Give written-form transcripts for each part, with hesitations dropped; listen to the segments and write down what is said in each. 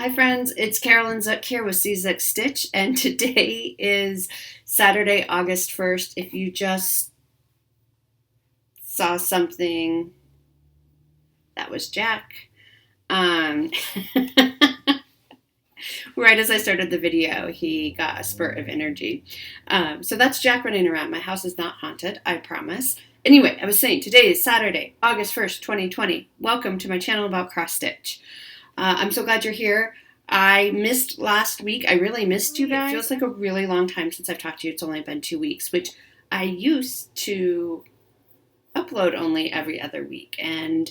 Hi friends, it's Carolyn Zook here with CZUK Stitch, and today is Saturday, August 1st. If you just saw something, that was Jack. Um, right as I started the video, he got a spurt of energy. So that's Jack running around. My house is not haunted, I promise. Anyway, I was saying today is Saturday, August 1st, 2020. Welcome to my channel about cross stitch. I'm so glad you're here. I missed last week. I really missed you guys. It feels like a really long time since I've talked to you. It's only been 2 weeks, which I used to upload only every other week. And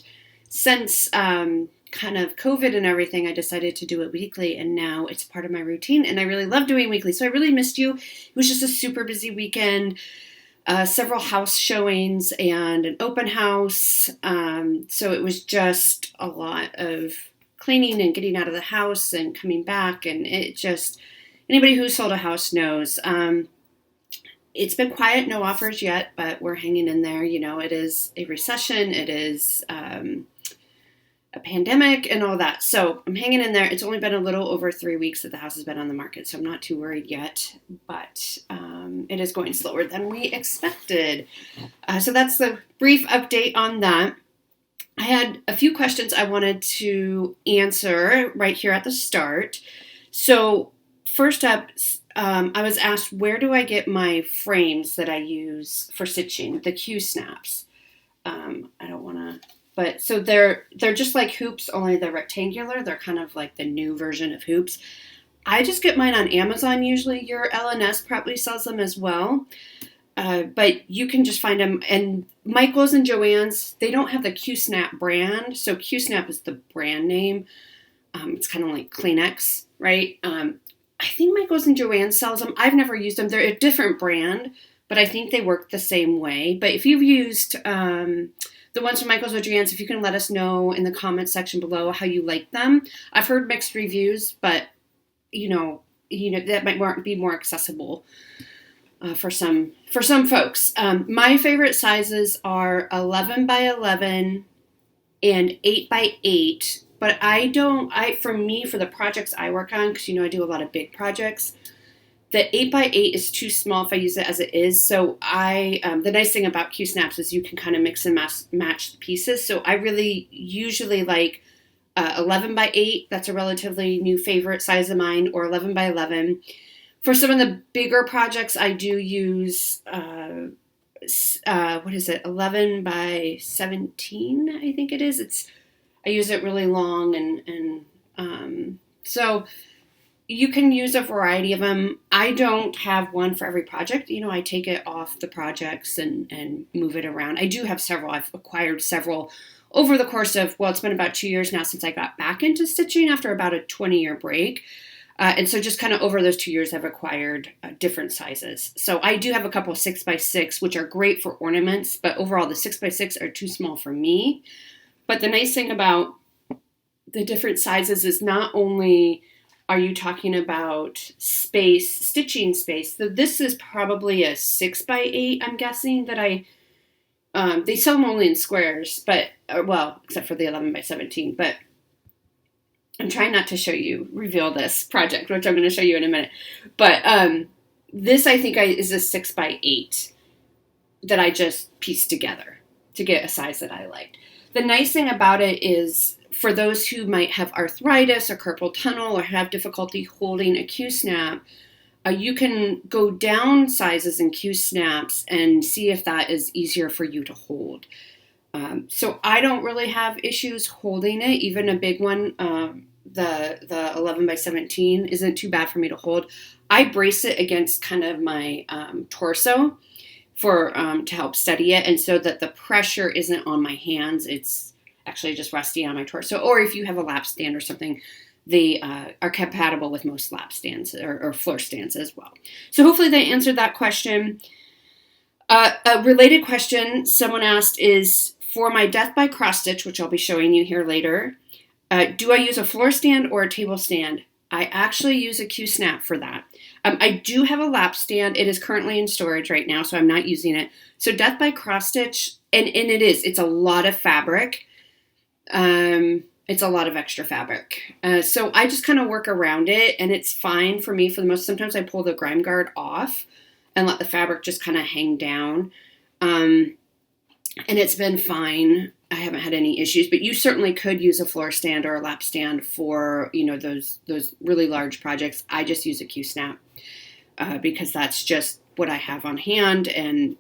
since kind of COVID and everything, I decided to do it weekly, and now it's part of my routine, and I really love doing weekly. So I really missed you. It was just a super busy weekend. Several house showings and an open house. So it was just a lot of cleaning and getting out of the house and coming back, and it just, anybody who sold a house knows. It's been quiet, no offers yet, but we're hanging in there. You know, it is a recession, it is a pandemic and all that. So I'm hanging in there. It's only been a little over 3 weeks that the house has been on the market, so I'm not too worried yet, but it is going slower than we expected. So that's the brief update on that. I had a few questions I wanted to answer right here at the start. So first up, I was asked, where do I get my frames that I use for stitching, the Q-snaps? I don't want to, but so they're just like hoops, only they're rectangular. They're kind of like the new version of hoops. I just get mine on Amazon usually. Your LNS probably sells them as well. But you can just find them, and Michael's and Joann's, they don't have the Q-Snap brand, so Q-Snap is the brand name. It's kind of like Kleenex, right? I think Michael's and Joann's sells them. I've never used them. They're a different brand, but I think they work the same way. But if you've used the ones from Michael's or Joann's, if you can let us know in the comments section below how you like them. I've heard mixed reviews, but you know that might be more accessible. For some folks. My favorite sizes are 11 by 11 and 8 by 8, but for the projects I work on, because I do a lot of big projects, the 8 by 8 is too small if I use it as it is. So the nice thing about Q-snaps is you can kind of mix and match the pieces. So I really usually like 11 by 8. That's a relatively new favorite size of mine, or 11 by 11. For some of the bigger projects, I do use, 11 by 17, I think it is. I use it really long, and so you can use a variety of them. I don't have one for every project. I take it off the projects and move it around. I do have several. I've acquired several over the course of, it's been about 2 years now since I got back into stitching after about a 20-year break. And so just kind of over those 2 years, I've acquired different sizes. So I do have a couple of 6 by 6, which are great for ornaments, but overall the 6 by 6 are too small for me. But the nice thing about the different sizes is not only are you talking about space, stitching space, so this is probably a 6 by 8, I'm guessing, that they sell them only in squares, but, except for the 11 by 17, but I'm trying not to reveal this project, which I'm going to show you in a minute. But this, I think, is a 6 by 8 that I just pieced together to get a size that I liked. The nice thing about it is, for those who might have arthritis or carpal tunnel or have difficulty holding a Q-snap, you can go down sizes in Q-snaps and see if that is easier for you to hold. So I don't really have issues holding it. Even a big one, the 11 by 17 isn't too bad for me to hold. I brace it against kind of my torso to help steady it, and so that the pressure isn't on my hands. It's actually just resting on my torso. Or if you have a lap stand or something, they are compatible with most lap stands or floor stands as well. So hopefully they answered that question. A related question someone asked is, for my Death by Cross Stitch, which I'll be showing you here later, do I use a floor stand or a table stand? I actually use a Q-snap for that. I do have a lap stand. It is currently in storage right now, so I'm not using it. So Death by Cross Stitch, and it's a lot of fabric. it's a lot of extra fabric. So I just kind of work around it, and it's fine for me for the most. Sometimes I pull the grime guard off and let the fabric just kind of hang down. And it's been fine. I haven't had any issues, but you certainly could use a floor stand or a lap stand for, those really large projects. I just use a Q-snap because that's just what I have on hand, and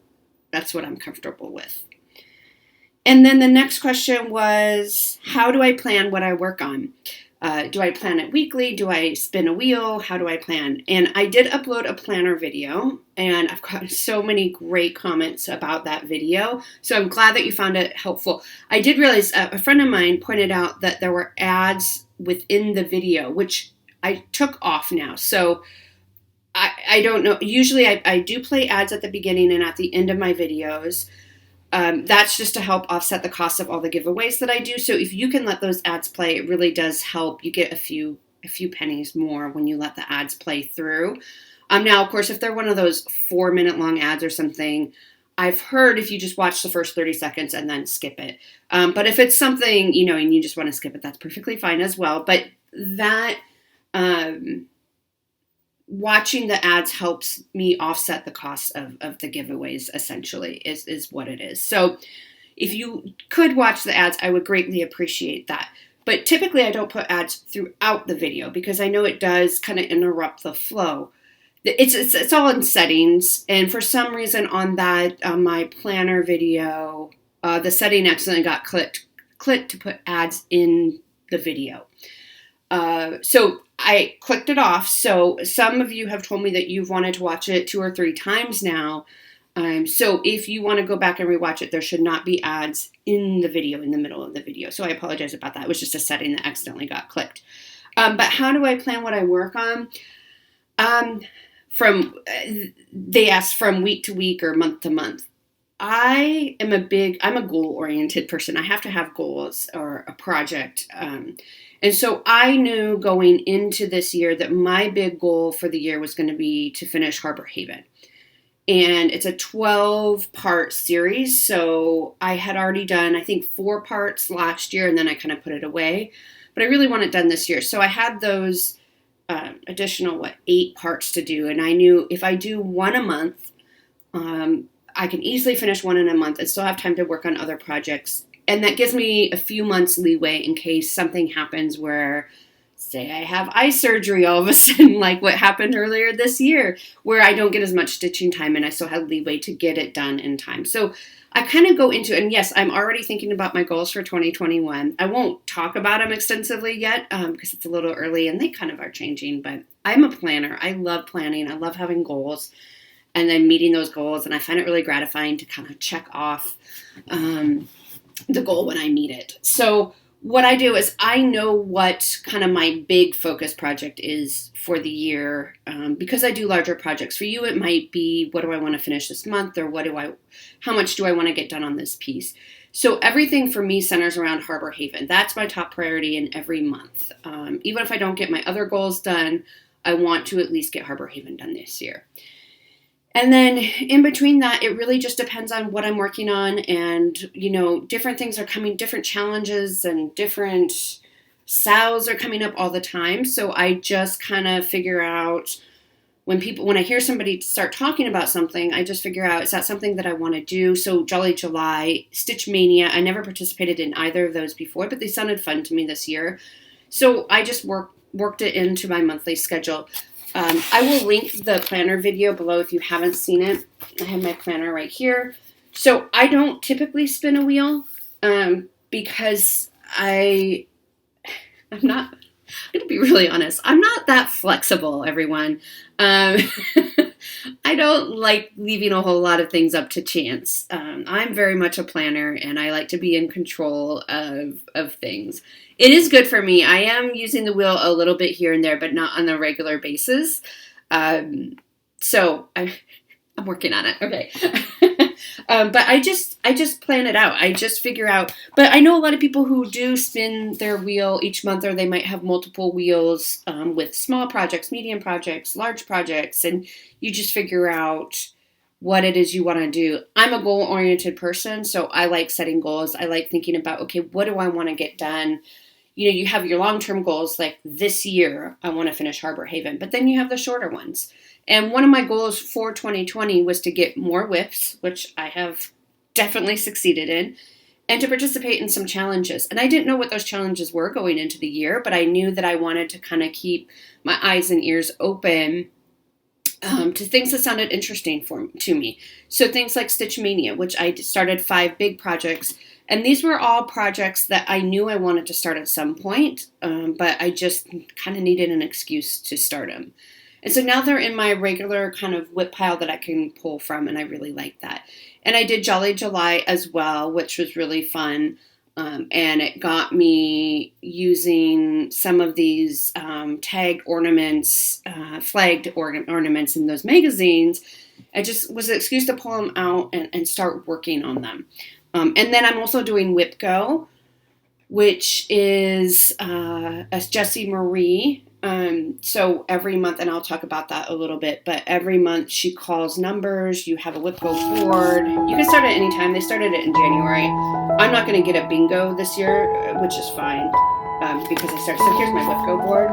that's what I'm comfortable with. And then the next question was, how do I plan what I work on? Do I plan it weekly? Do I spin a wheel? How do I plan? And I did upload a planner video, and I've gotten so many great comments about that video. So I'm glad that you found it helpful. I did realize a friend of mine pointed out that there were ads within the video, which I took off now. So I don't know. Usually I do play ads at the beginning and at the end of my videos. That's just to help offset the cost of all the giveaways that I do. So if you can let those ads play, it really does help. You get a few pennies more when you let the ads play through. Now, of course, if they're one of those 4-minute long ads or something, I've heard if you just watch the first 30 seconds and then skip it. But if it's something, and you just want to skip it, that's perfectly fine as well. But that, watching the ads helps me offset the cost of the giveaways, essentially, is what it is. So if you could watch the ads, I would greatly appreciate that. But typically I don't put ads throughout the video because I know it does kind of interrupt the flow. It's all in settings, and for some reason on my planner video, the setting accidentally got clicked to put ads in the video. So I clicked it off. So some of you have told me that you've wanted to watch it 2 or 3 times now. So if you want to go back and rewatch it, there should not be ads in the video, in the middle of the video. So I apologize about that. It was just a setting that accidentally got clicked. But how do I plan what I work on? They asked from week to week or month to month. I'm a goal-oriented person. I have to have goals or a project. And so I knew going into this year that my big goal for the year was going to be to finish Harbor Haven. And it's a 12-part series. So I had already done, I think, 4 parts last year, and then I kind of put it away. But I really want it done this year. So I had those additional, 8 parts to do. And I knew if I do 1 a month, I can easily finish 1 in a month and still have time to work on other projects. And that gives me a few months leeway in case something happens where, say I have eye surgery all of a sudden, like what happened earlier this year, where I don't get as much stitching time and I still have leeway to get it done in time. So I kind of go into it, and yes, I'm already thinking about my goals for 2021. I won't talk about them extensively yet because it's a little early and they kind of are changing, but I'm a planner. I love planning. I love having goals and then meeting those goals, and I find it really gratifying to kind of check off the goal when I meet it. So what I do is I know what kind of my big focus project is for the year because I do larger projects. For you, it might be, what do I want to finish this month, or how much do I want to get done on this piece? So everything for me centers around Harbor Haven. That's my top priority in every month. Even if I don't get my other goals done, I want to at least get Harbor Haven done this year. And then in between that, it really just depends on what I'm working on. And, different things are coming, different challenges and different sales are coming up all the time. So I just kind of figure out when I hear somebody start talking about something, I just figure out, is that something that I want to do? So Jolly July, Stitch Mania, I never participated in either of those before, but they sounded fun to me this year. So I just worked it into my monthly schedule. I will link the planner video below if you haven't seen it. I have my planner right here. So I don't typically spin a wheel because I'm not, I'm going to be really honest, I'm not that flexible, everyone. I don't like leaving a whole lot of things up to chance. I'm very much a planner, and I like to be in control of things. It is good for me. I am using the wheel a little bit here and there, but not on a regular basis. So I'm working on it. Okay. But I just plan it out. I just figure out, but I know a lot of people who do spin their wheel each month, or they might have multiple wheels with small projects, medium projects, large projects, and you just figure out what it is you want to do. I'm a goal-oriented person, so I like setting goals. I like thinking about, okay, what do I want to get done? you have your long-term goals, like this year, I want to finish Harbor Haven, but then you have the shorter ones. And one of my goals for 2020 was to get more whips, which I have definitely succeeded in, and to participate in some challenges. And I didn't know what those challenges were going into the year, but I knew that I wanted to kind of keep my eyes and ears open to things that sounded interesting to me. So things like Stitch Mania, which I started 5 big projects. And these were all projects that I knew I wanted to start at some point, but I just kind of needed an excuse to start them. And so now they're in my regular kind of whip pile that I can pull from, and I really like that. And I did Jolly July as well, which was really fun. And it got me using some of these tagged ornaments, flagged ornaments in those magazines. It just was an excuse to pull them out and start working on them. And then I'm also doing whipgo, which is a Jessie Marie. So every month, and I'll talk about that a little bit, but every month she calls numbers. You have a whipgo board. You can start at any time. They started it in January. I'm not going to get a bingo this year, which is fine, because I started. So here's my whipgo board.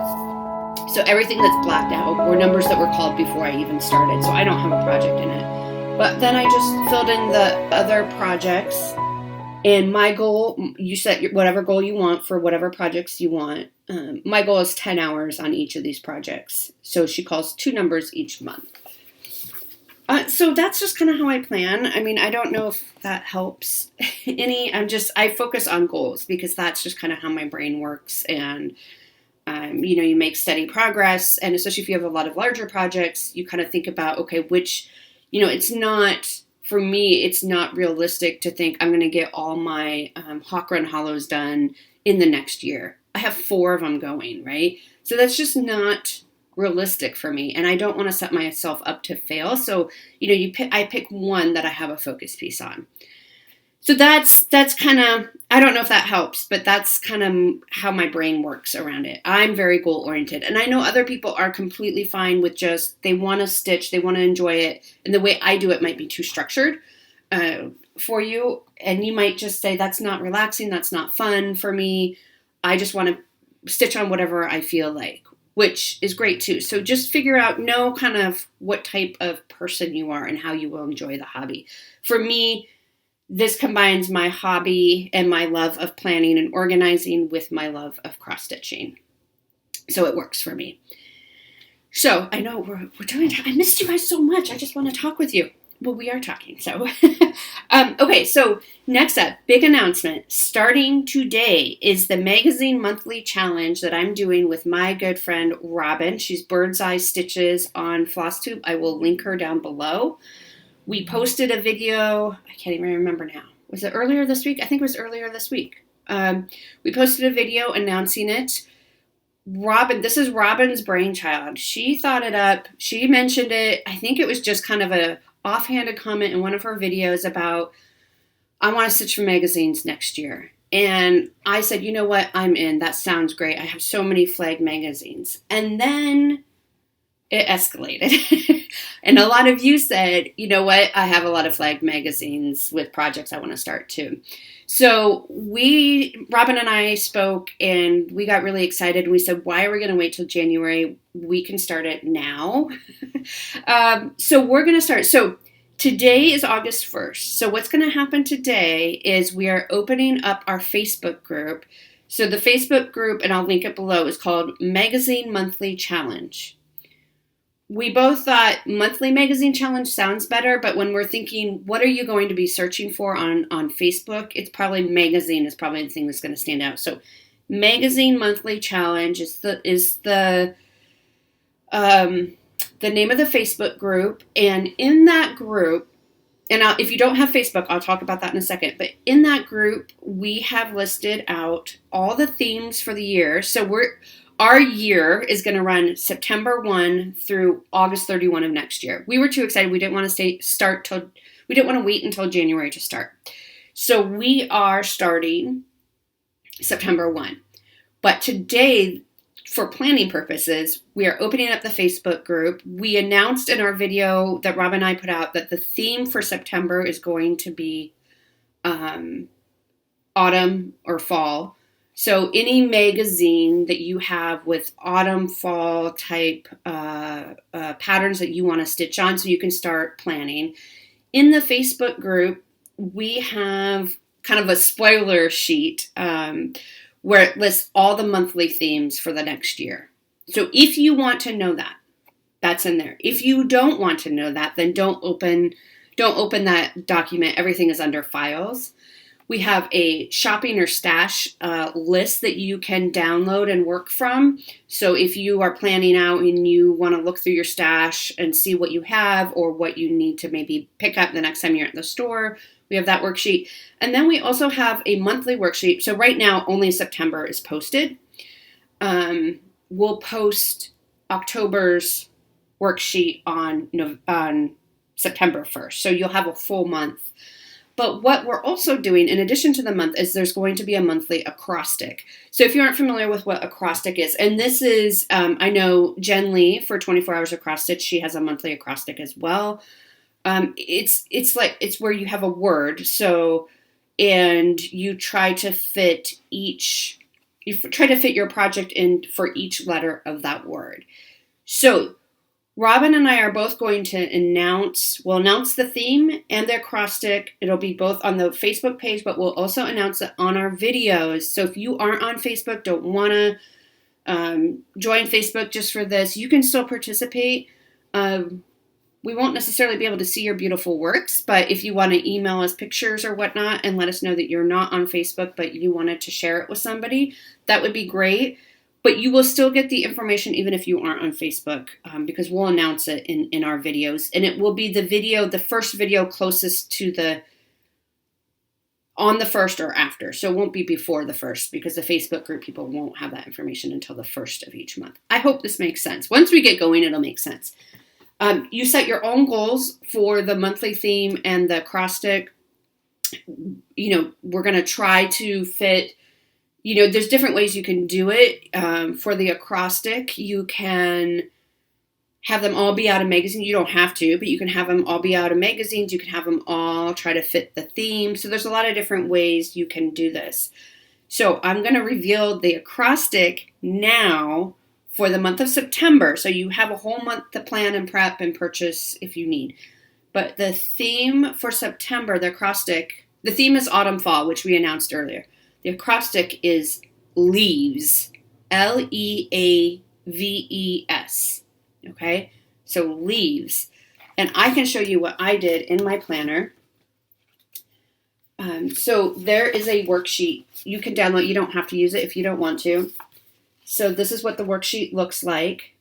So everything that's blacked out were numbers that were called before I even started. So I don't have a project in it. But then I just filled in the other projects, and my goal, you set whatever goal you want for whatever projects you want. My goal is 10 hours on each of these projects. So she calls 2 numbers each month. So that's just kind of how I plan. I mean, I don't know if that helps any. I focus on goals because that's just kind of how my brain works. And, you make steady progress. And especially if you have a lot of larger projects, you kind of think about, okay, which, it's not, for me, it's not realistic to think I'm going to get all my hakron hollows done in the next year. I have 4 of them going, right? So that's just not realistic for me. And I don't want to set myself up to fail. So, I pick one that I have a focus piece on. So that's kind of, I don't know if that helps, but that's kind of how my brain works around it. I'm very goal oriented. And I know other people are completely fine with just, they want to stitch, they want to enjoy it. And the way I do it might be too structured for you. And you might just say, that's not relaxing, that's not fun for me. I just want to stitch on whatever I feel like, which is great too. So just figure out, know kind of what type of person you are and how you will enjoy the hobby. For me, this combines my hobby and my love of planning and organizing with my love of cross stitching. So it works for me. So I know we're doing, I missed you guys so much. I just want to talk with you. Well, we are talking. So, okay. So next up, big announcement. Starting today is the magazine monthly challenge that I'm doing with my good friend, Robin. She's Bird's Eye Stitches on Flosstube. I will link her down below. We posted a video, I can't even remember now. Was it earlier this week? I think it was earlier this week. We posted a video announcing it. This is Robin's brainchild. She thought it up. She mentioned it. I think it was just kind of a offhanded comment in one of her videos about, I want to stitch for magazines next year. And I said, you know what? I'm in. That sounds great. I have so many flag magazines. And then it escalated. And a lot of you said, you know what, I have a lot of flagged magazines with projects I want to start too. So Robin and I spoke and we got really excited. We said, why are we going to wait till January? We can start it now. So we're going to start. So today is August 1st. So what's going to happen today is we are opening up our Facebook group. So the Facebook group, and I'll link it below, is called Magazine Monthly Challenge. We both thought monthly magazine challenge sounds better, but when we're thinking, what are you going to be searching for on Facebook? It's probably magazine is probably the thing that's going to stand out. So magazine monthly challenge is the name of the Facebook group. And in that group, and if you don't have Facebook, I'll talk about that in a second. But in that group, we have listed out all the themes for the year. So our year is going to run September 1 through August 31 of next year. We were too excited. We didn't want to we didn't want to wait until January to start. So we are starting September 1. But today, for planning purposes, we are opening up the Facebook group. We announced in our video that Rob and I put out that the theme for September is going to be autumn or fall. So any magazine that you have with autumn, fall type patterns that you want to stitch on, so you can start planning. In the Facebook group, we have kind of a spoiler sheet where it lists all the monthly themes for the next year. So if you want to know that, that's in there. If you don't want to know that, then don't open that document. Everything is under files. We have a shopping or stash list that you can download and work from. So if you are planning out and you want to look through your stash and see what you have or what you need to maybe pick up the next time you're at the store, we have that worksheet. And then we also have a monthly worksheet. So right now, only September is posted. We'll post October's worksheet on September 1st. So you'll have a full month. But what we're also doing, in addition to the month, is there's going to be a monthly acrostic. So if you aren't familiar with what acrostic is, and this is, I know Jen Lee for 24 Hours Acrostic, she has a monthly acrostic as well. It's where you have a word, so, and you try to fit your project in for each letter of that word. So Robin and I are both going to announce the theme and the acrostic. It'll be both on the Facebook page, but we'll also announce it on our videos. So if you aren't on Facebook, don't want to join Facebook just for this, you can still participate. We won't necessarily be able to see your beautiful works, but if you want to email us pictures or whatnot and let us know that you're not on Facebook, but you wanted to share it with somebody, that would be great. But you will still get the information even if you aren't on Facebook, because we'll announce it in our videos. And it will be the first video closest to on the first or after. So it won't be before the first, because the Facebook group people won't have that information until the first of each month. I hope this makes sense. Once we get going, it'll make sense. You set your own goals for the monthly theme and the acrostic. We're going to try to fit... there's different ways you can do it. For the acrostic, you can have them all be out of magazines. You don't have to, but you can have them all be out of magazines. You can have them all try to fit the theme. So there's a lot of different ways you can do this. So I'm going to reveal the acrostic now for the month of September. So you have a whole month to plan and prep and purchase if you need. But the theme for September, the acrostic, the theme is autumn fall, which we announced earlier. The acrostic is leaves, Leaves, okay? So leaves. And I can show you what I did in my planner. So there is a worksheet you can download. You don't have to use it if you don't want to. So this is what the worksheet looks like.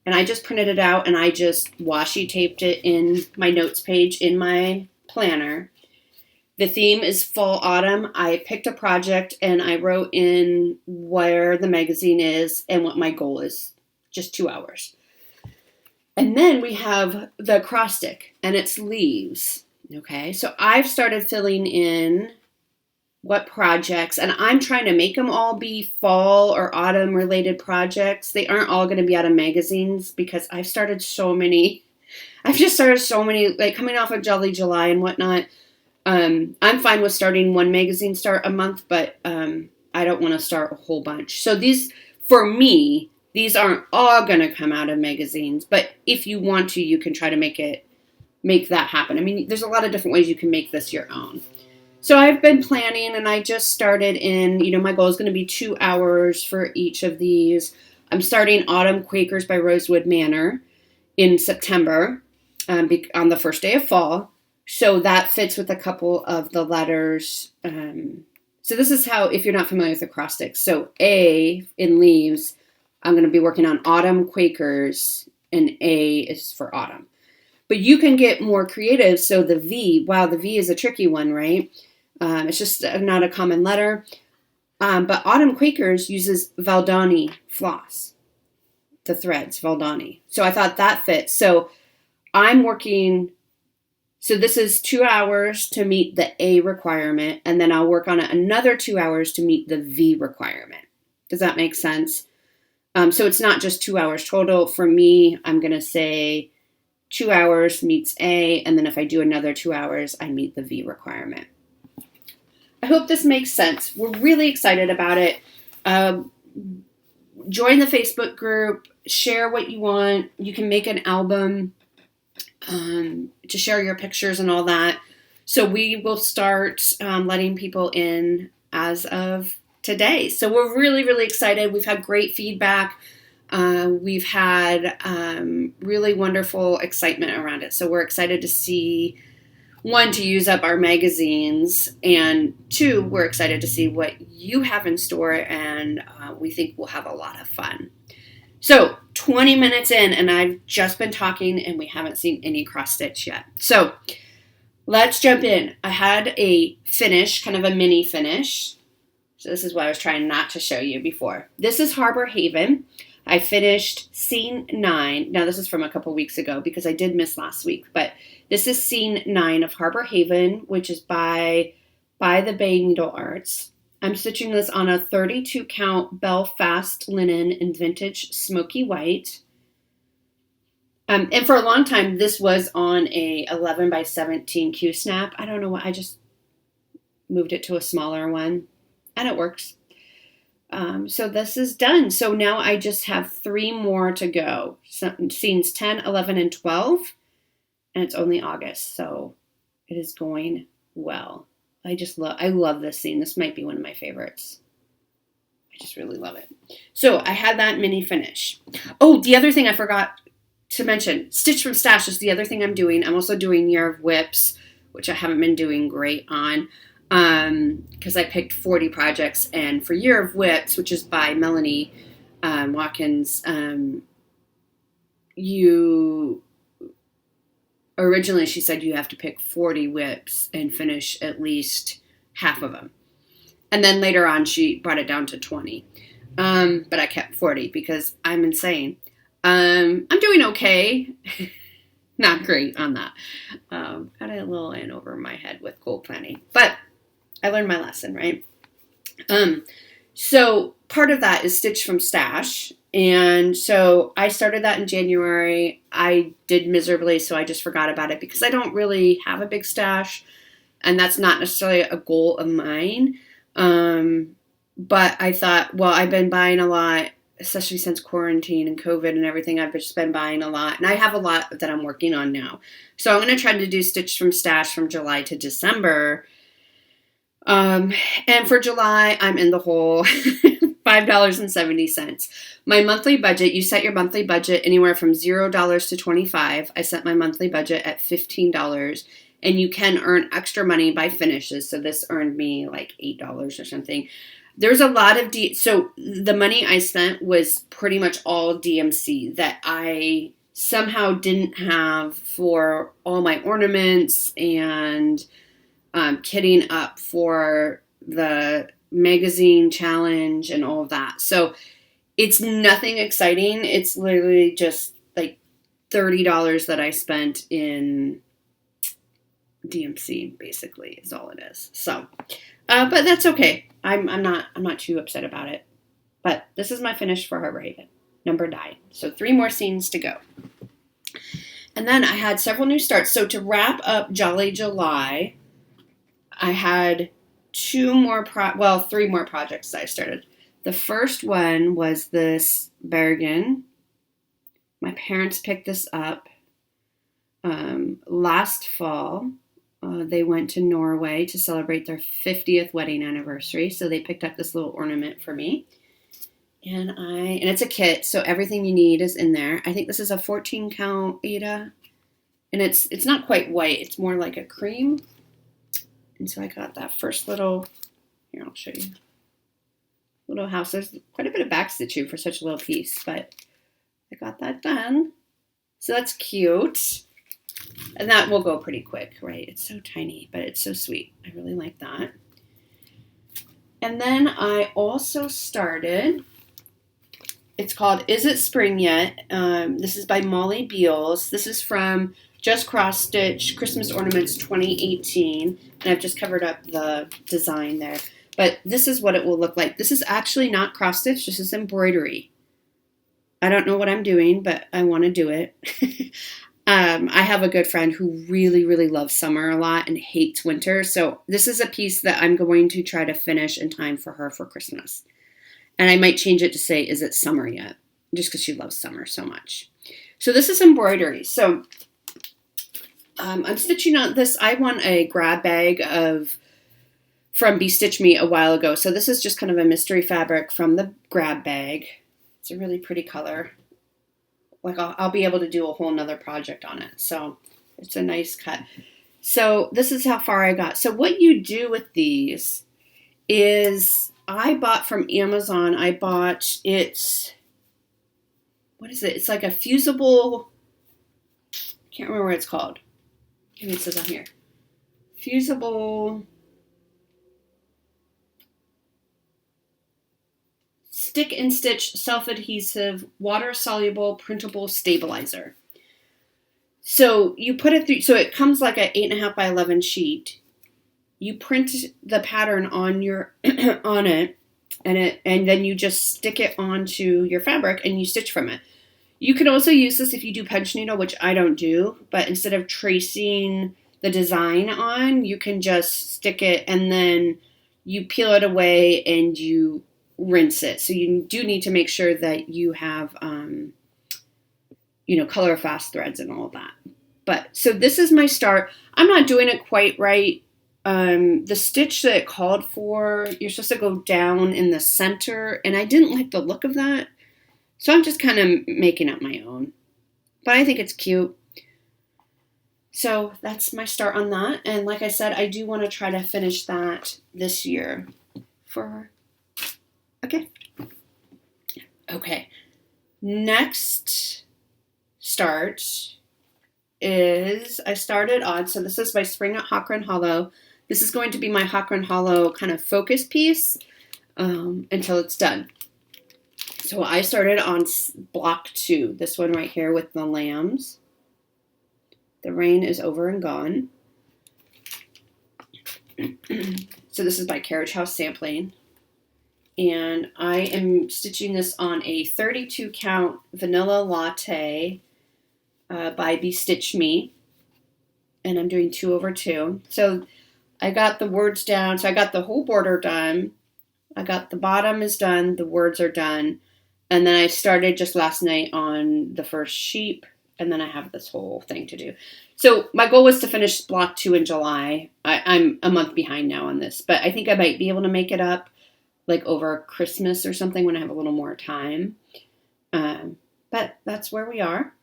And I just printed it out and I just washi taped it in my notes page in my planner. The theme is fall autumn. I picked a project and I wrote in where the magazine is and what my goal is. Just 2 hours. And then we have the acrostic and it's leaves. Okay, so I've started filling in what projects, and I'm trying to make them all be fall or autumn related projects. They aren't all going to be out of magazines because I've just started so many, like coming off of Jolly July and whatnot. I'm fine with starting one magazine start a month, but I don't want to start a whole bunch. So for me, these aren't all going to come out of magazines, but if you want to, you can try to make that happen. I mean, there's a lot of different ways you can make this your own. So I've been planning and I just started my goal is going to be 2 hours for each of these. I'm starting Autumn Quakers by Rosewood Manor in September on the first day of fall. So that fits with a couple of the letters. So this is how, if you're not familiar with acrostics. So A in leaves, I'm going to be working on Autumn Quakers, and A is for autumn. But you can get more creative. So the V is a tricky one, right? It's just not a common letter. But Autumn Quakers uses Valdani floss, the threads, Valdani. So I thought that fits. So so this is 2 hours to meet the A requirement, and then I'll work on it another 2 hours to meet the V requirement. Does that make sense? So it's not just 2 hours total. For me, I'm going to say 2 hours meets A, and then if I do another 2 hours, I meet the V requirement. I hope this makes sense. We're really excited about it. Join the Facebook group. Share what you want. You can make an album to share your pictures and all that. So we will start letting people in as of today. So we're really, really excited. We've had great feedback. We've had really wonderful excitement around it. So we're excited to see, one, to use up our magazines, and two, we're excited to see what you have in store, and we think we'll have a lot of fun. So 20 minutes in, and I've just been talking, and we haven't seen any cross stitch yet. So let's jump in. I had a finish, kind of a mini finish. So this is what I was trying not to show you before. This is Harbor Haven. I finished scene 9. Now this is from a couple weeks ago because I did miss last week, but this is scene 9 of Harbor Haven, which is by the Bay Needle Arts. I'm stitching this on a 32 count Belfast linen in vintage smoky white. And for a long time, this was on a 11 by 17 Q snap. I don't know why, I just moved it to a smaller one, and it works. So this is done. So now I just have 3 more to go. So, scenes 10, 11, and 12. And it's only August, so it is going well. I love this scene. This might be one of my favorites. I just really love it. So I had that mini finish. Oh, the other thing I forgot to mention, Stitch from Stash is the other thing I'm doing. I'm also doing Year of Whips, which I haven't been doing great on. Because I picked 40 projects, and for Year of Whips, which is by Melanie Watkins, originally she said you have to pick 40 whips and finish at least half of them. And then later on she brought it down to 20. But I kept 40 because I'm insane. I'm doing okay. Not great on that. Got a little in over my head with goal planning. But I learned my lesson, right? So part of that is Stitch from Stash. And so I started that in January. I did miserably, so I just forgot about it because I don't really have a big stash. And that's not necessarily a goal of mine. But I thought, well, I've been buying a lot, especially since quarantine and COVID and everything. I've just been buying a lot. And I have a lot that I'm working on now. So I'm going to try to do Stitch from Stash from July to December. And for July, I'm in the hole, $5.70. My monthly budget, you set your monthly budget anywhere from $0 to $25. I set my monthly budget at $15, and you can earn extra money by finishes. So this earned me like $8 or something. There's a lot of, so the money I spent was pretty much all DMC that I somehow didn't have for all my ornaments and kitting up for the magazine challenge and all of that. So it's nothing exciting. It's literally just like $30 that I spent in DMC, basically, is all it is. So, but that's okay. I'm not too upset about it. But this is my finish for Harbor Haven, number 9. So 3 more scenes to go. And then I had several new starts. So to wrap up Jolly July, I had 3 more projects that I started. The first one was this bergen. My parents picked this up last fall. They went to Norway to celebrate their 50th wedding anniversary, so they picked up this little ornament for me. And it's a kit, so everything you need is in there. I think this is a 14 count Ada, and it's not quite white. It's more like a cream. And so I got that first little, here, I'll show you, little house. There's quite a bit of backstitching for such a little piece, but I got that done. So that's cute. And that will go pretty quick, right? It's so tiny, but it's so sweet. I really like that. And then I also started, it's called Is It Spring Yet? This is by Molly Beals. This is from Just Cross Stitch Christmas Ornaments 2018. And I've just covered up the design there. But this is what it will look like. This is actually not cross stitch. This is embroidery. I don't know what I'm doing, but I want to do it. I have a good friend who really, really loves summer a lot and hates winter. So this is a piece that I'm going to try to finish in time for her for Christmas. And I might change it to say, is it summer yet? Just because she loves summer so much. So this is embroidery. So I'm stitching on this. I won a grab bag from Bestitch Me a while ago. So this is just kind of a mystery fabric from the grab bag. It's a really pretty color. Like I'll be able to do a whole nother project on it. So it's a nice cut. So this is how far I got. So what you do with these is I bought from Amazon. I bought what is it? It's like a fusible, can't remember what it's called. Maybe it says on here. Fusible stick and stitch self-adhesive water-soluble printable stabilizer. So you put it through, so it comes like an 8.5 by 11 sheet. You print the pattern on on it, and then you just stick it onto your fabric and you stitch from it. You can also use this if you do punch needle, which I don't do, but instead of tracing the design on, you can just stick it and then you peel it away and you rinse it. So you do need to make sure that you have, color fast threads and all of that. But so this is my start. I'm not doing it quite right. The stitch that it called for, you're supposed to go down in the center, and I didn't like the look of that. So I'm just kind of making up my own. But I think it's cute. So that's my start on that. And like I said, I do want to try to finish that this year for a gift. Okay. Next start is I started on, so this is my Spring at Hakron Hollow. This is going to be my Hakron Hollow kind of focus piece until it's done. So I started on block 2, this one right here with the lambs. The rain is over and gone. So this is by Carriage House Sampling. And I am stitching this on a 32 count vanilla latte by Bestitch Me. And I'm doing 2/2. So I got the words down. So I got the whole border done. I got the bottom is done. The words are done. And then I started just last night on the first sheep. And then I have this whole thing to do. So my goal was to finish block 2 in July. I'm a month behind now on this. But I think I might be able to make it up like over Christmas or something when I have a little more time. But that's where we are.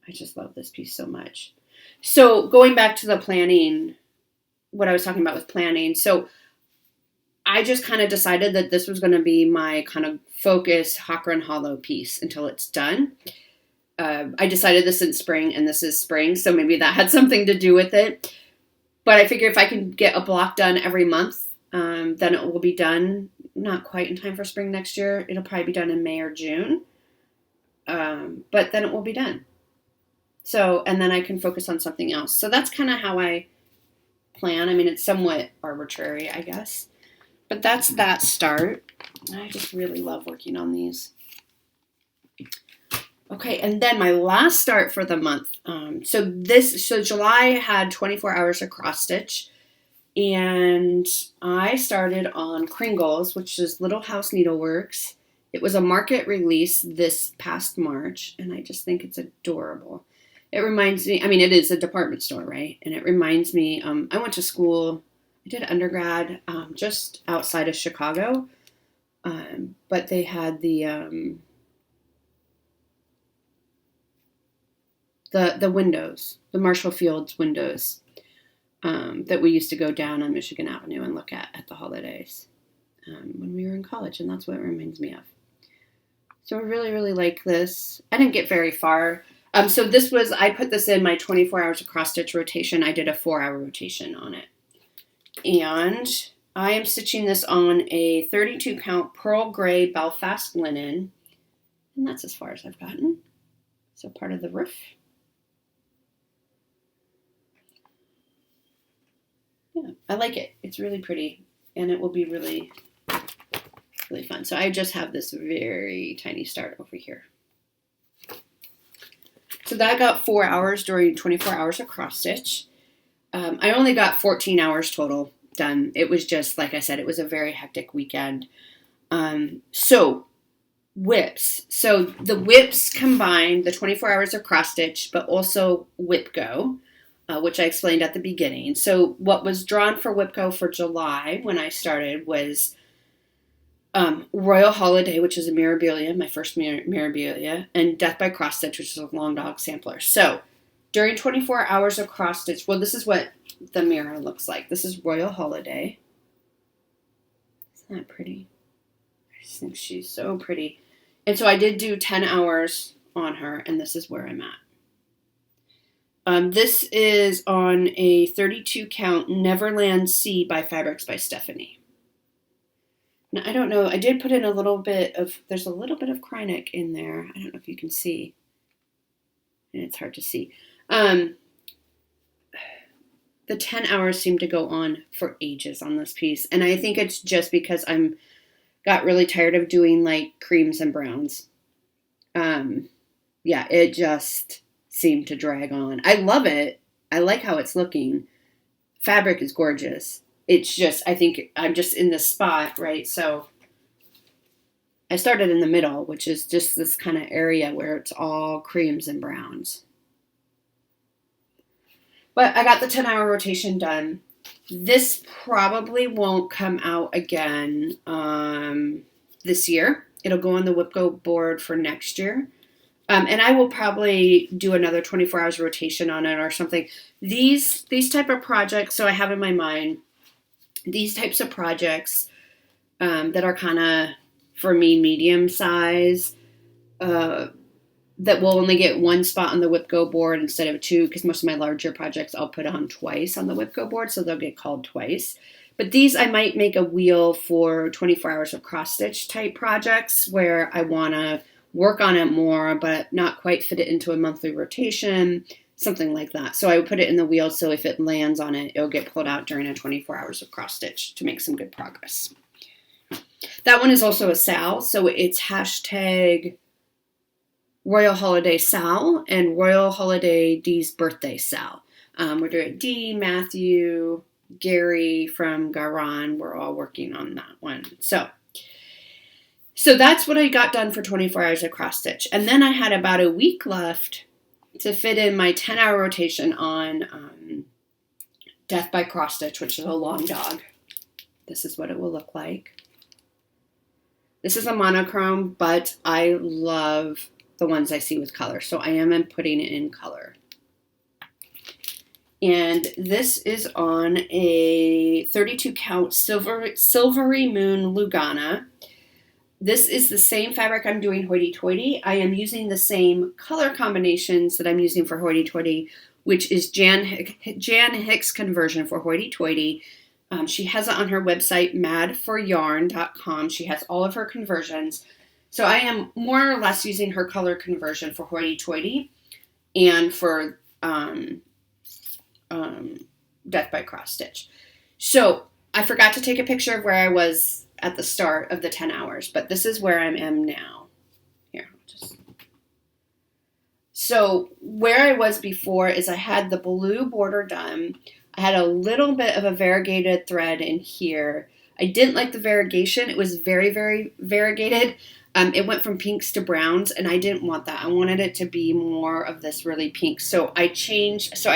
I just love this piece so much. So going back to the planning, what I was talking about with planning. So I just kind of decided that this was going to be my kind of focus Hakron Hollow piece until it's done. I decided this in spring, and this is spring, so maybe that had something to do with it. But I figure if I can get a block done every month, then it will be done, not quite in time for spring next year. It'll probably be done in May or June. But then it will be done. So, and then I can focus on something else. So that's kind of how I plan. I mean, it's somewhat arbitrary, I guess. But that's that start. I just really love working on these. Okay, and then my last start for the month. So July had 24 hours of cross stitch. And I started on Kringles, which is Little House Needleworks. It was a market release this past March, and I just think it's adorable. It reminds me, I mean, it is a department store, right? And it reminds me, I went to school, I did undergrad just outside of Chicago, but they had the windows, the Marshall Fields windows. That we used to go down on Michigan Avenue and look at the holidays when we were in college, and that's what it reminds me of. So I really, really like this. I didn't get very far. So this was, I put this in my 24 hours of cross-stitch rotation. I did a 4-hour rotation on it. And I am stitching this on a 32 count pearl gray Belfast linen. And that's as far as I've gotten. So part of the roof. Yeah, I like it. It's really pretty, and it will be really, really fun. So I just have this very tiny start over here. So that got 4 hours during 24 hours of cross stitch. I only got 14 hours total done. It was just, like I said, it was a very hectic weekend. So whips. So the whips combine the 24 hours of cross stitch, but also whipgo, which I explained at the beginning. So what was drawn for whipgo for July when I started was Royal Holiday, which is a Mirabilia, my first Mirabilia, and Death by Cross Stitch, which is a long dog sampler. So during 24 hours of cross stitch, well, this is what the mirror looks like. This is Royal Holiday. Isn't that pretty? I just think she's so pretty. And so I did do 10 hours on her, and this is where I'm at. This is on a 32 count Neverland Sea by Fabrics by Stephanie. Now, I don't know. I did put in a little bit of, there's a little bit of Kreinik in there. I don't know if you can see. And it's hard to see. The 10 hours seem to go on for ages on this piece. And I think it's just because got really tired of doing like creams and browns. Yeah, it just seemed to drag on. I love it. I like how it's looking. Fabric is gorgeous. It's just, I think I'm just in this spot, right? So I started in the middle, which is just this kind of area where it's all creams and browns. But I got the 10-hour rotation done. This probably won't come out again this year. It'll go on the whipgo board for next year. And I will probably do another 24 hours rotation on it or something. These type of projects, so I have in my mind, these types of projects that are kind of, for me, medium size, that will only get one spot on the whipgo board instead of two, because most of my larger projects I'll put on twice on the whipgo board, so they'll get called twice. But these I might make a wheel for 24 hours of cross stitch type projects where I want to work on it more, but not quite fit it into a monthly rotation, something like that. So I would put it in the wheel so if it lands on it, it'll get pulled out during a 24 hours of cross stitch to make some good progress. That one is also a Sal, so it's hashtag Royal Holiday Sal and Royal Holiday Dee's Birthday Sal. We're doing Dee, Matthew, Gary from Garan. We're all working on that one. So that's what I got done for 24 hours of cross stitch. And then I had about a week left to fit in my 10-hour rotation on Death by Cross Stitch, which is a long dog. This is what it will look like. This is a monochrome, but I love the ones I see with color, so I am putting it in color. And this is on a 32 count Silvery Moon Lugana. This is the same fabric I'm doing hoity-toity. I am using the same color combinations that I'm using for hoity-toity, which is Jan Hicks conversion for hoity-toity. She has it on her website, madforyarn.com. She has all of her conversions. So I am more or less using her color conversion for hoity-toity and for Death by Cross Stitch. So I forgot to take a picture of where I was at the start of the 10 hours, but this is where I am now. Here, so where I was before is I had the blue border done. I had a little bit of a variegated thread in here. I didn't like the variegation. It was very, very variegated. It went from pinks to browns, and I didn't want that. I wanted it to be more of this really pink. So I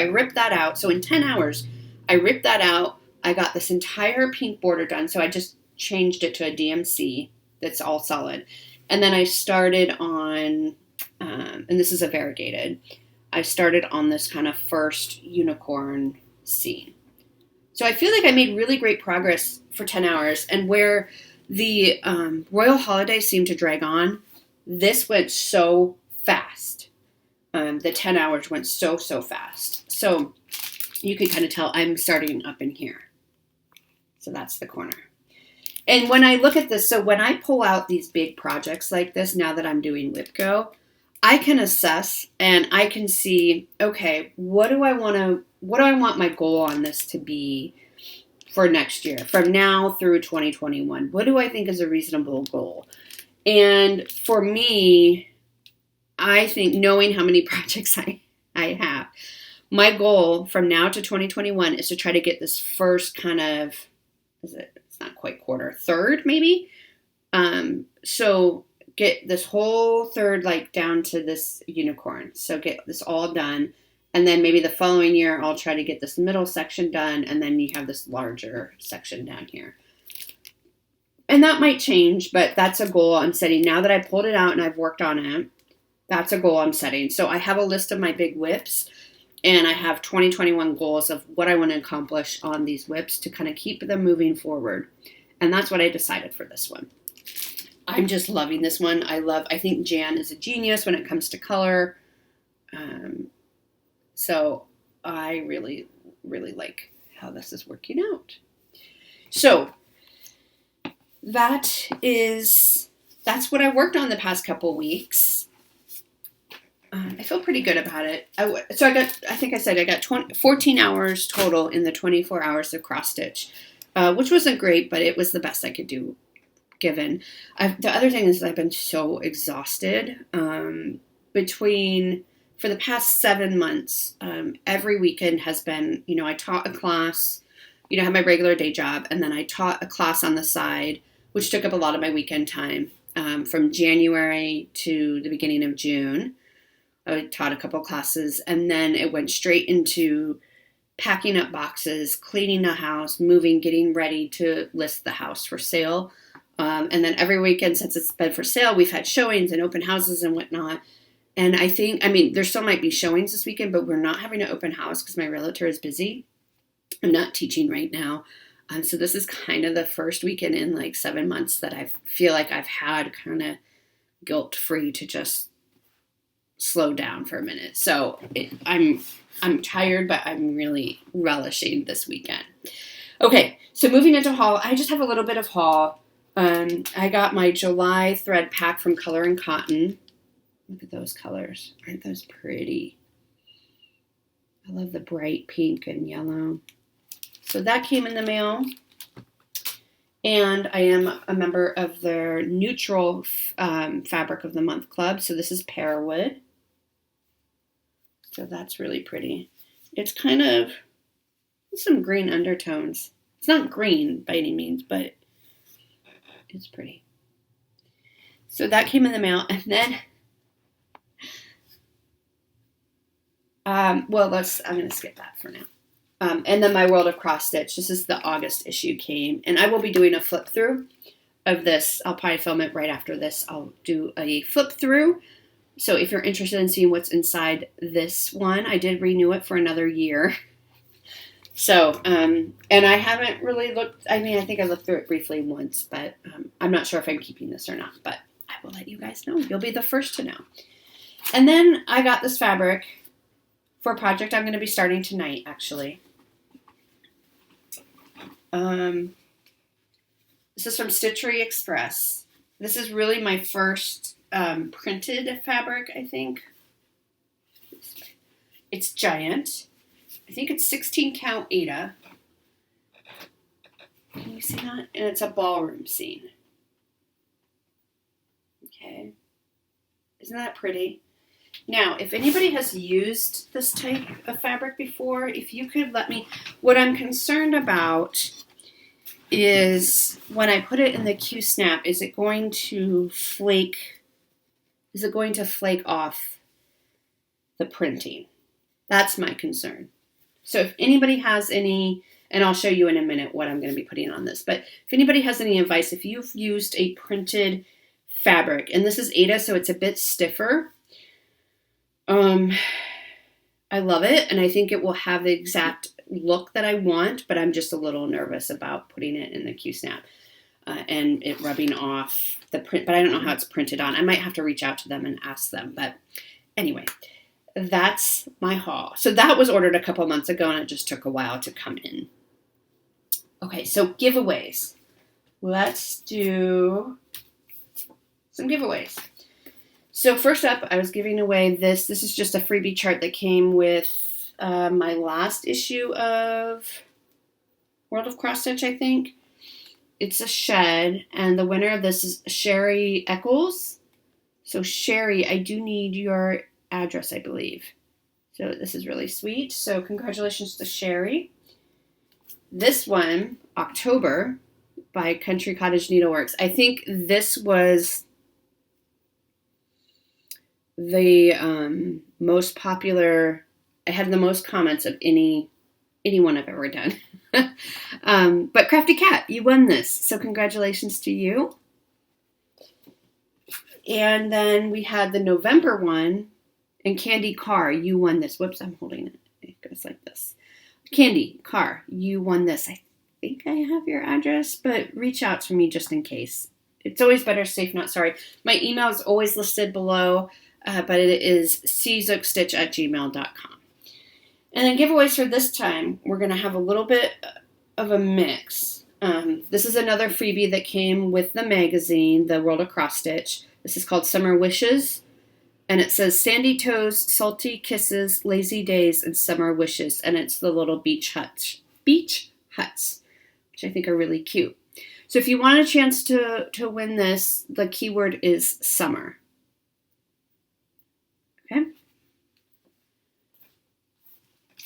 ripped that out. So in 10 hours, I ripped that out. I got this entire pink border done. So I just changed it to a DMC that's all solid. And then I started on, and this is a variegated, I started on this kind of first unicorn scene. So I feel like I made really great progress for 10 hours. And where the Royal Holiday seemed to drag on, this went so fast. The 10 hours went so fast. So you can kind of tell I'm starting up in here. So that's the corner. And when I look at this, so when I pull out these big projects like this, now that I'm doing whipgo, I can assess and I can see, okay, what do I want my goal on this to be for next year, from now through 2021? What do I think is a reasonable goal? And for me, I think, knowing how many projects I have, my goal from now to 2021 is to try to get this first kind of, it's not quite quarter, third maybe. So get this whole third like down to this unicorn. So get this all done. And then maybe the following year, I'll try to get this middle section done. And then you have this larger section down here. And that might change, but that's a goal I'm setting. Now that I pulled it out and I've worked on it, that's a goal I'm setting. So I have a list of my big whips. And I have 2021 goals of what I want to accomplish on these whips to kind of keep them moving forward. And that's what I decided for this one. I'm just loving this one. I think Jan is a genius when it comes to color. So I really, really like how this is working out. So that's what I worked on the past couple weeks. I feel pretty good about it. I think I said I got 14 hours total in the 24 hours of cross stitch, which wasn't great, but it was the best I could do given. The other thing is I've been so exhausted for the past 7 months. Every weekend has been, I taught a class, I had my regular day job, and then I taught a class on the side, which took up a lot of my weekend time from January to the beginning of June. I taught a couple classes, and then it went straight into packing up boxes, cleaning the house, moving, getting ready to list the house for sale. And then every weekend since it's been for sale, we've had showings and open houses and whatnot. And there still might be showings this weekend, but we're not having an open house because my realtor is busy. I'm not teaching right now. So this is kind of the first weekend in like 7 months that I feel like I've had kind of guilt-free to just slow down for a minute. So I'm tired, but I'm really relishing this weekend. Okay, so moving into haul, I just have a little bit of haul. I got my July thread pack from Color and Cotton. Look at those colors. Aren't those pretty? I love the bright pink and yellow. So that came in the mail. And I am a member of their neutral fabric of the month club. So this is Pearwood. So that's really pretty. It's kind of some green undertones. It's not green by any means, but it's pretty. So that came in the mail. And then, I'm going to skip that for now. And then my World of Cross Stitch. This is the August issue came. And I will be doing a flip through of this. I'll probably film it right after this. I'll do a flip through. So if you're interested in seeing what's inside this one, I did renew it for another year. So, and I haven't really looked, I think I looked through it briefly once, but I'm not sure if I'm keeping this or not, but I will let you guys know. You'll be the first to know. And then I got this fabric for a project I'm going to be starting tonight, actually. This is from Stitchery Express. This is really my first printed fabric, I think. It's giant. I think it's 16 count Aida. Can you see that? And it's a ballroom scene. Okay. Isn't that pretty? Now, if anybody has used this type of fabric before, if you could let me, what I'm concerned about is when I put it in the Q-snap, is it going to flake off the printing? That's my concern. So if anybody has any, and I'll show you in a minute what I'm going to be putting on this, but if anybody has any advice, if you've used a printed fabric, and this is Aida, so it's a bit stiffer, I love it, and I think it will have the exact look that I want, but I'm just a little nervous about putting it in the Q-snap and it rubbing off the print, but I don't know how it's printed on. I might have to reach out to them and ask them, but anyway, that's my haul. So that was ordered a couple months ago, and it just took a while to come in. Okay, so giveaways. Let's do some giveaways. So first up, I was giving away this. This is just a freebie chart that came with my last issue of World of Cross Stitch, I think. It's a shed, and the winner of this is Sherry Eccles. So Sherry, I do need your address, I believe. So this is really sweet. So congratulations to Sherry. This one, October, by Country Cottage Needleworks. I think this was the most popular. I had the most comments of anyone I've ever done. But Crafty Cat, you won this. So congratulations to you. And then we had the November one, and Candy Carr, you won this. Whoops, I'm holding it. It goes like this. Candy Carr, you won this. I think I have your address, but reach out to me just in case. It's always better safe, not sorry. My email is always listed below, but it is czookstitch@gmail.com. And then giveaways for this time, we're going to have a little bit of a mix. This is another freebie that came with the magazine, The World of Cross Stitch. This is called Summer Wishes. And it says Sandy Toes, Salty Kisses, Lazy Days, and Summer Wishes. And it's the little beach huts, which I think are really cute. So if you want a chance to win this, the keyword is summer. Okay.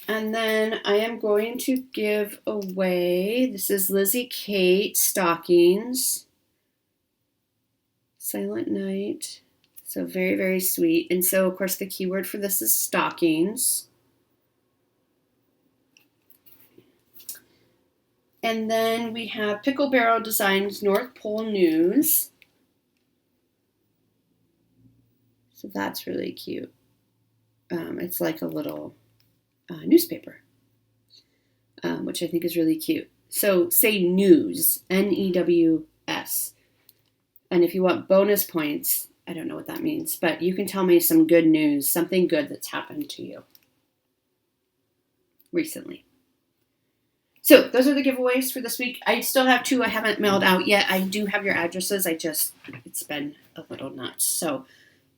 And then I am going to give away, this is Lizzie Kate stockings. Silent Night. So very, very sweet. And so, of course, the keyword for this is stockings. And then we have Pickle Barrel Designs North Pole News. So that's really cute. It's like a little newspaper, which I think is really cute. So say news, N-E-W-S. And if you want bonus points, I don't know what that means, but you can tell me some good news, something good that's happened to you recently. So those are the giveaways for this week. I still have 2 I haven't mailed out yet. I do have your addresses. It's been a little nuts. So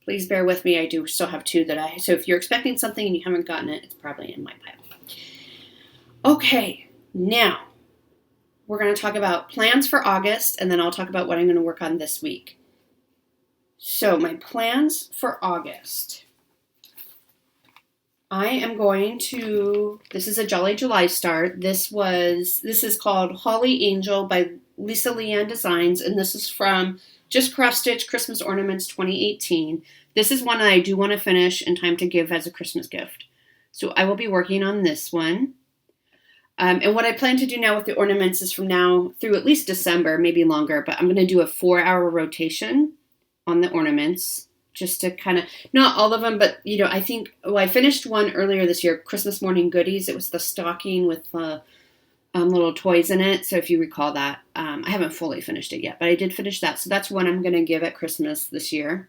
please bear with me. I do still have 2 so if you're expecting something and you haven't gotten it, it's probably in my pile. Okay, now we're going to talk about plans for August, and then I'll talk about what I'm going to work on this week. So my plans for August. I am going to, this is a Jolly July start. This is called Holly Angel by Lisa Leanne Designs, and this is from Just Cross Stitch Christmas Ornaments 2018. This is one that I do want to finish in time to give as a Christmas gift. So I will be working on this one. And what I plan to do now with the ornaments is from now through at least December, maybe longer, but I'm going to do a 4-hour rotation on the ornaments just to kind of, not all of them, but, I think, I finished one earlier this year, Christmas Morning Goodies. It was the stocking with the little toys in it. So if you recall that, I haven't fully finished it yet, but I did finish that. So that's one I'm going to give at Christmas this year.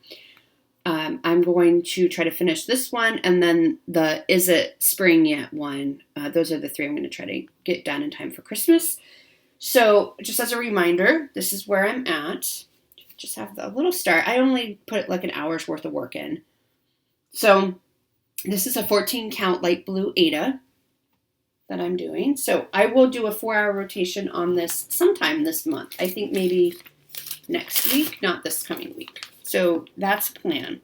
I'm going to try to finish this one, and then the Is It Spring Yet one. Those are the 3 I'm going to try to get done in time for Christmas. So just as a reminder, this is where I'm at. Just have a little start. I only put like an hour's worth of work in. So this is a 14 count light blue Aida that I'm doing. So I will do a 4-hour rotation on this sometime this month. I think maybe next week, not this coming week. So that's the plan.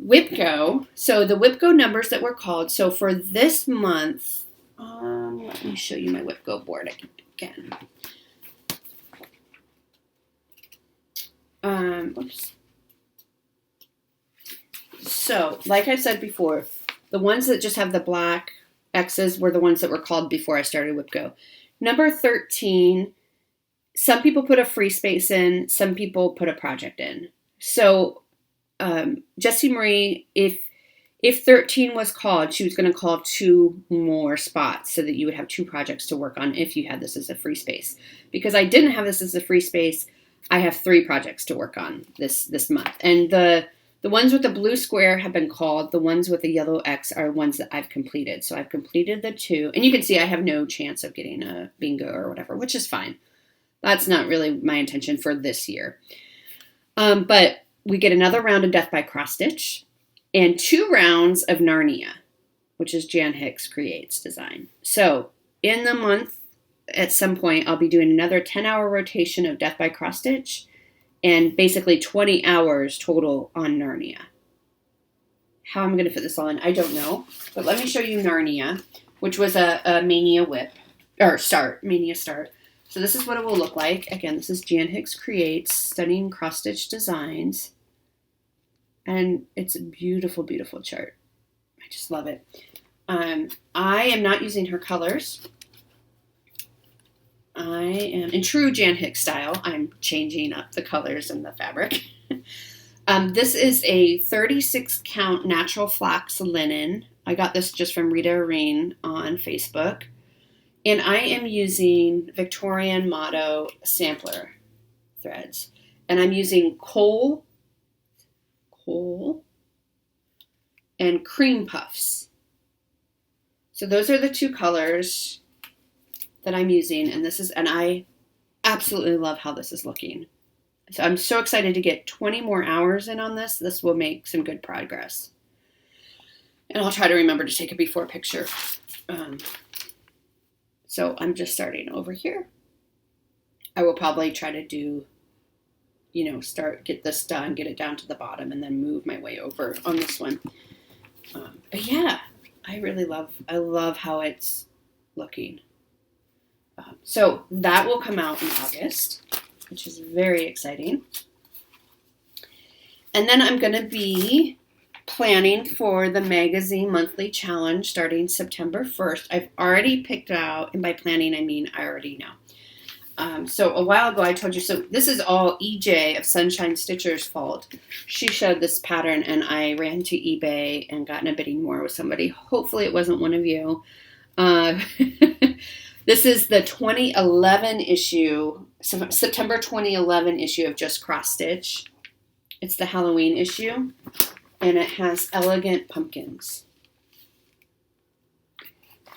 whipgo. So the whipgo numbers that were called. So for this month, let me show you my whipgo board again. Oops. So, like I said before, the ones that just have the black X's were the ones that were called before I started whipgo. Number 13, some people put a free space in, some people put a project in. So, Jessie Marie, if 13 was called, she was going to call 2 more spots so that you would have 2 projects to work on if you had this as a free space. Because I didn't have this as a free space, I have 3 projects to work on this month. And the ones with the blue square have been called. The ones with the yellow X are ones that I've completed. So I've completed the 2. And you can see I have no chance of getting a bingo or whatever, which is fine. That's not really my intention for this year. But we get another round of Death by Cross Stitch and 2 rounds of Narnia, which is Jan Hicks Creates design. So in the month, at some point, I'll be doing another 10-hour rotation of Death by Cross Stitch and basically 20 hours total on Narnia. How I'm going to fit this all in, I don't know. But let me show you Narnia, which was a Mania whip, or start, Mania start. So this is what it will look like. Again, this is Jan Hicks Creates, stunning cross-stitch designs. And it's a beautiful, beautiful chart. I just love it. I am not using her colors. I am, in true Jan Hicks style, I'm changing up the colors and the fabric. This is a 36 count natural flax linen. I got this just from Rita Areen on Facebook. And I am using Victorian Motto sampler threads. And I'm using coal, and cream puffs. So those are the two colors that I'm using. And I absolutely love how this is looking. So I'm so excited to get 20 more hours in on this. This will make some good progress. And I'll try to remember to take a before picture. So I'm just starting over here. I will probably try to do, get this done, get it down to the bottom, and then move my way over on this one. But yeah, I love how it's looking. So that will come out in August, which is very exciting. And then I'm going to be planning for the magazine monthly challenge starting September 1st. I've already picked out, and by planning I mean I already know. So a while ago I told you, so this is all EJ of Sunshine Stitcher's fault. She showed this pattern and I ran to eBay and got in a bidding war with somebody. Hopefully it wasn't one of you. This is the 2011 issue, September 2011 issue of Just Cross Stitch. It's the Halloween issue, and it has elegant pumpkins.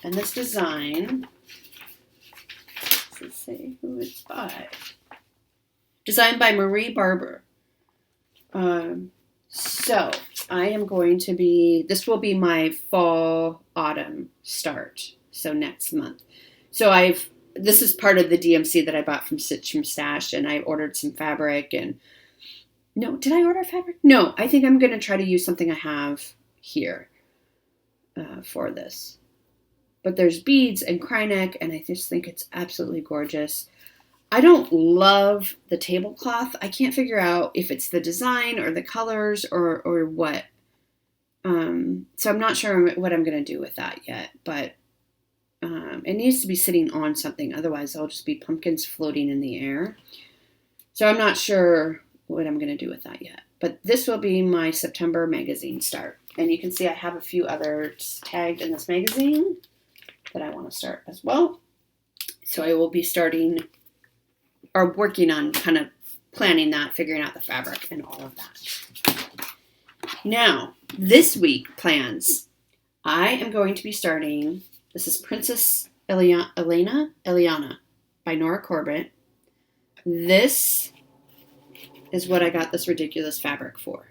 And this design, let's see who it's by. Designed by Marie Barber. So I am going to be, this will be my fall autumn start. So next month. So this is part of the DMC that I bought from Stitch from Stash, and I ordered some fabric and, no, did I order fabric? No, I think I'm going to try to use something I have here for this. But there's beads and cryneck, and I just think it's absolutely gorgeous. I don't love the tablecloth. I can't figure out if it's the design or the colors or what. So I'm not sure what I'm going to do with that yet, but it needs to be sitting on something. Otherwise, it'll just be pumpkins floating in the air. So I'm not sure what I'm going to do with that yet. But this will be my September magazine start. And you can see I have a few others tagged in this magazine that I want to start as well. So I will be starting or working on kind of planning that, figuring out the fabric and all of that. Now, this week plans. I am going to be starting, this is Princess Eliana by Nora Corbett. This is what I got this ridiculous fabric for.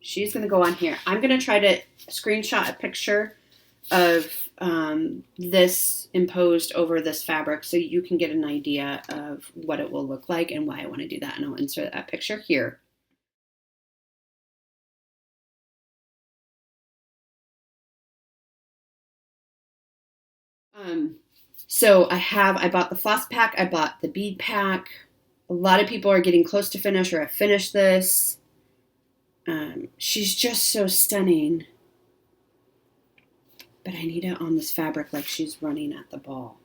She's going to go on here. I'm going to try to screenshot a picture of this imposed over this fabric so you can get an idea of what it will look like and why I want to do that. And I'll insert that picture here. So I bought the floss pack. I bought the bead pack. A lot of people are getting close to finish or have finished this. She's just so stunning. But I need it on this fabric like she's running at the ball.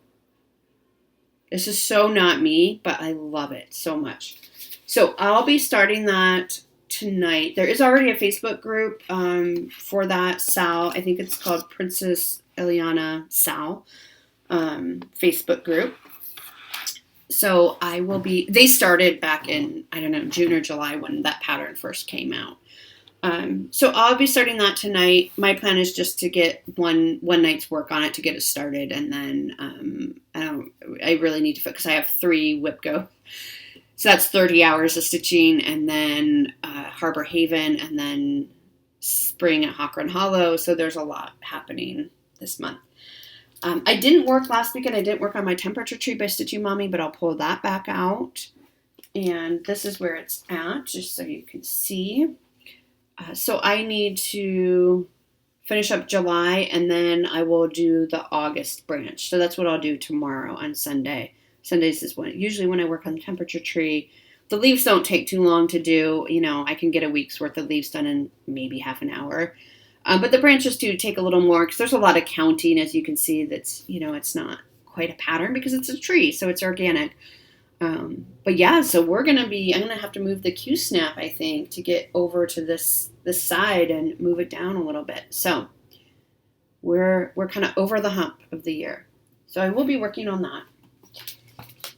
This is so not me, but I love it so much. So I'll be starting that tonight. There is already a Facebook group for that Sal. I think it's called Princess Eliana Sal Facebook group. So I will be, they started back in, I don't know, June or July when that pattern first came out. So I'll be starting that tonight. My plan is just to get one night's work on it to get it started. And then I really need to, because I have 3 whipgo. So that's 30 hours of stitching, and then Harbor Haven, and then spring at Hakron Hollow. So there's a lot happening this month. I didn't work last weekend. I didn't work on my temperature tree by Stitchy Mommy, but I'll pull that back out. And this is where it's at, just so you can see. So I need to finish up July, and then I will do the August branch. So that's what I'll do tomorrow on Sunday. Sundays is usually when I work on the temperature tree. The leaves don't take too long to do. I can get a week's worth of leaves done in maybe half an hour. But the branches do take a little more because there's a lot of counting, as you can see. That's, it's not quite a pattern because it's a tree, so it's organic. But yeah, so I'm going to have to move the Q-snap, I think, to get over to this side and move it down a little bit. So we're kind of over the hump of the year. So I will be working on that.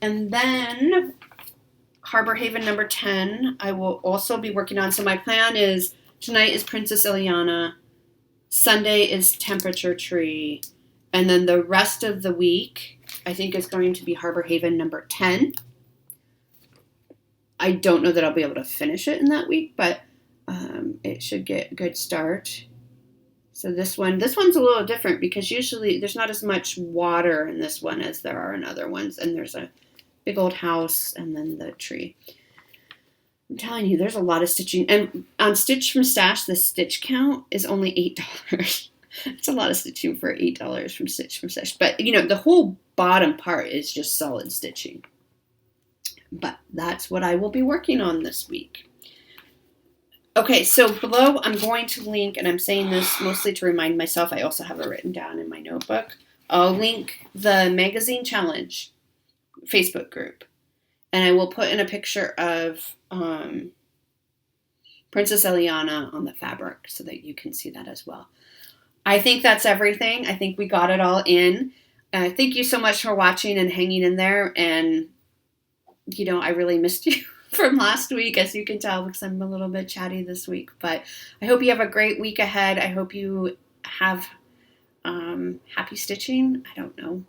And then Harbor Haven number 10, I will also be working on. So my plan is tonight is Princess Ileana, Sunday is Temperature Tree, and then the rest of the week I think is going to be Harbor Haven number 10. I don't know that I'll be able to finish it in that week, but it should get a good start. So this one's a little different because usually there's not as much water in this one as there are in other ones, and there's a big old house and then the tree. I'm telling you, there's a lot of stitching. And on Stitch from Stash, the stitch count is only $8. It's a lot of stitching for $8 from Stitch from Stash. But, the whole bottom part is just solid stitching. But that's what I will be working on this week. Okay, so below I'm going to link, and I'm saying this mostly to remind myself, I also have it written down in my notebook. I'll link the Magazine Challenge Facebook group. And I will put in a picture of Princess Ileana on the fabric so that you can see that as well. I think that's everything. I think we got it all in. Thank you so much for watching and hanging in there. And, I really missed you from last week, as you can tell, because I'm a little bit chatty this week. But I hope you have a great week ahead. I hope you have happy stitching. I don't know.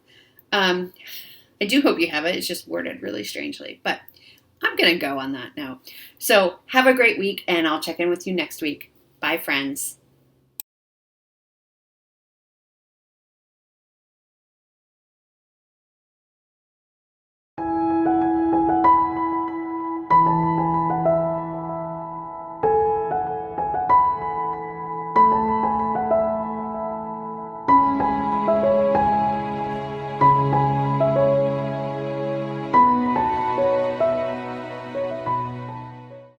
I do hope you have it. It's just worded really strangely. But I'm going to go on that now. So have a great week, and I'll check in with you next week. Bye, friends.